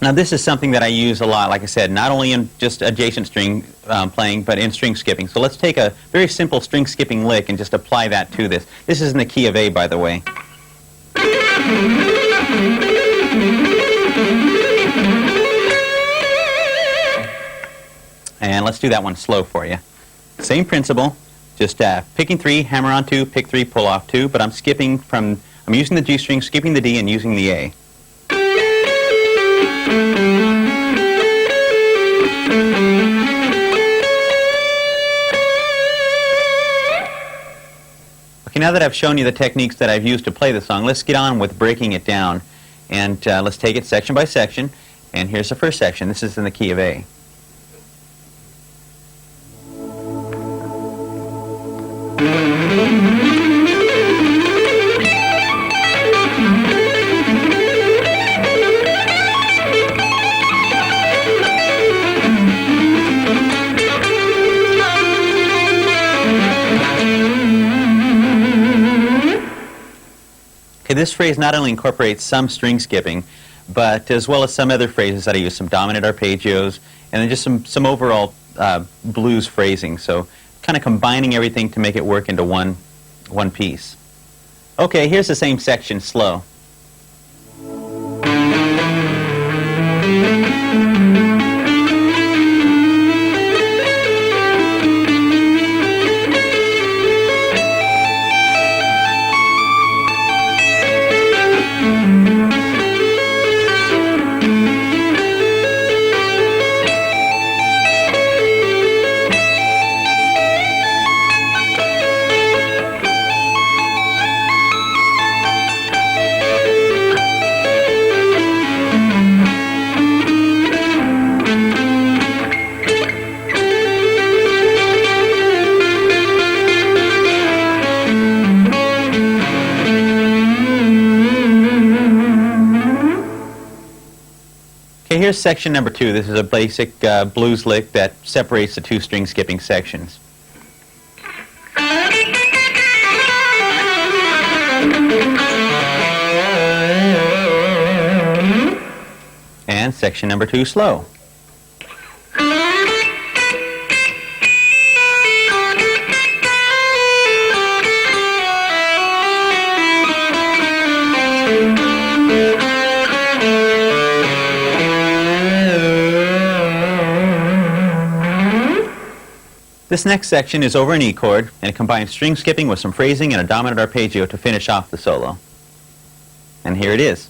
Now this is something that I use a lot, like I said, not only in just adjacent string playing, but in string skipping. So let's take a very simple string skipping lick and just apply that to this. This is in the key of A, by the way. And let's do that one slow for you. Same principle, just picking 3, hammer on 2, pick 3, pull off 2, but I'm using the G string, skipping the D, and using the A. Okay, now that I've shown you the techniques that I've used to play the song, let's get on with breaking it down. And let's take it section by section. And here's the first section. This is in the key of A. Okay, this phrase not only incorporates some string skipping, but as well as some other phrases that I use, some dominant arpeggios, and then just some overall blues phrasing. So kind of combining everything to make it work into one piece. Okay, here's the same section slow. Okay, here's section number 2. This is a basic blues lick that separates the two string skipping sections. And section number 2 slow. This next section is over an E chord, and it combines string skipping with some phrasing and a dominant arpeggio to finish off the solo. And here it is.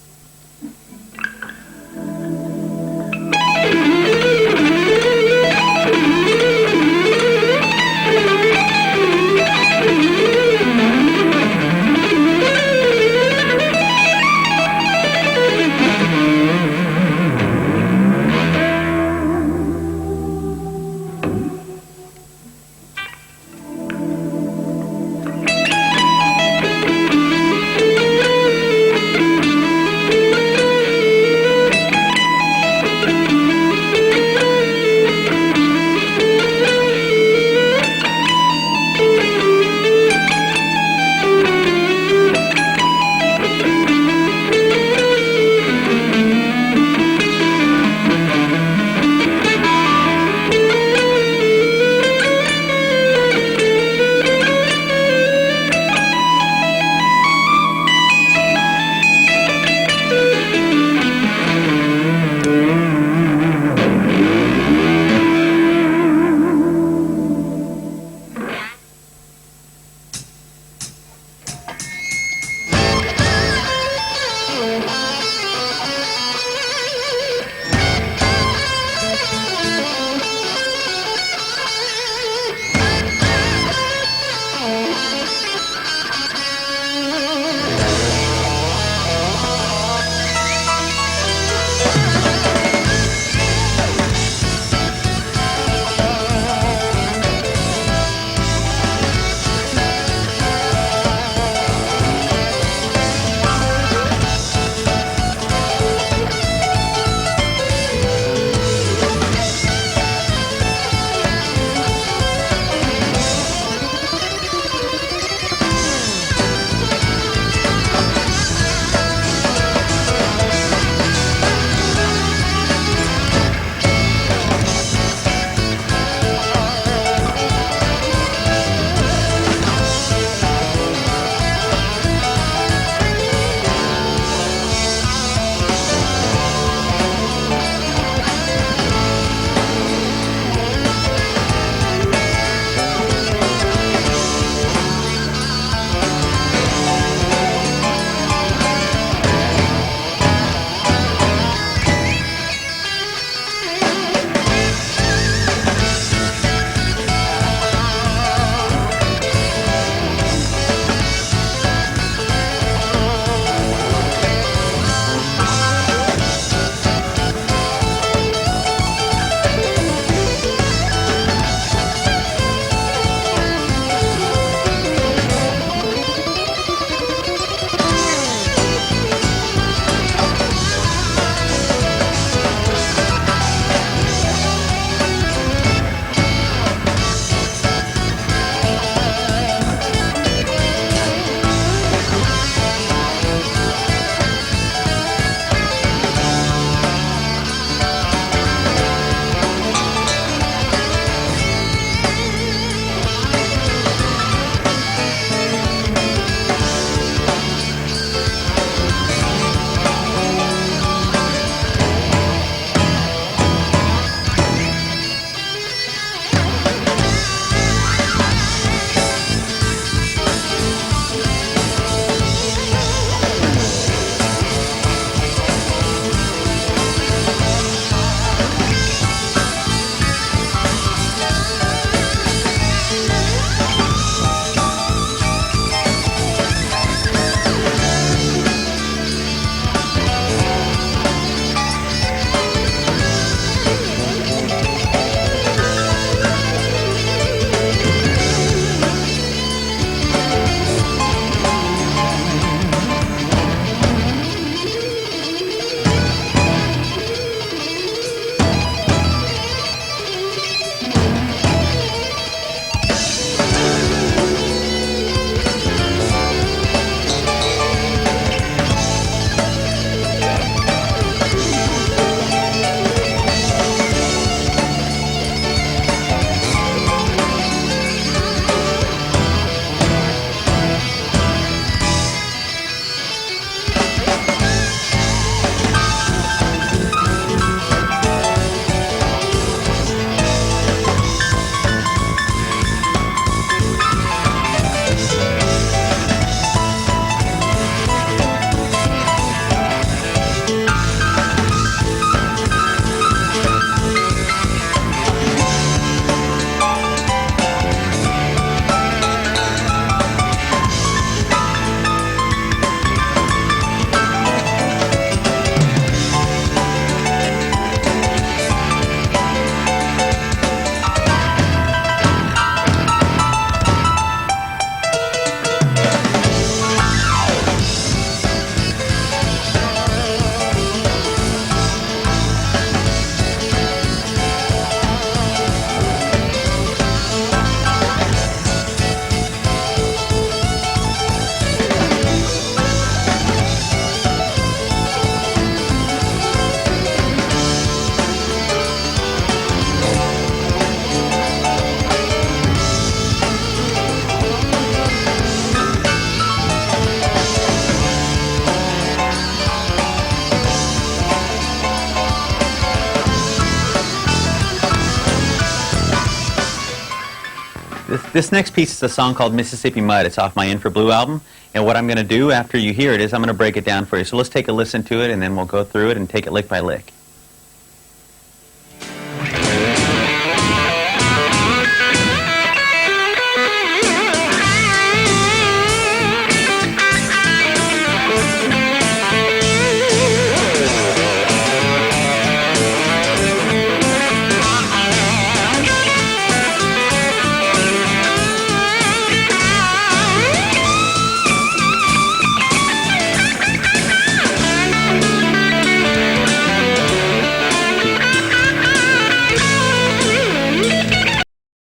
This next piece is a song called Mississippi Mud. It's off my In for Blue album. And what I'm going to do after you hear it is I'm going to break it down for you. So let's take a listen to it, and then we'll go through it and take it lick by lick.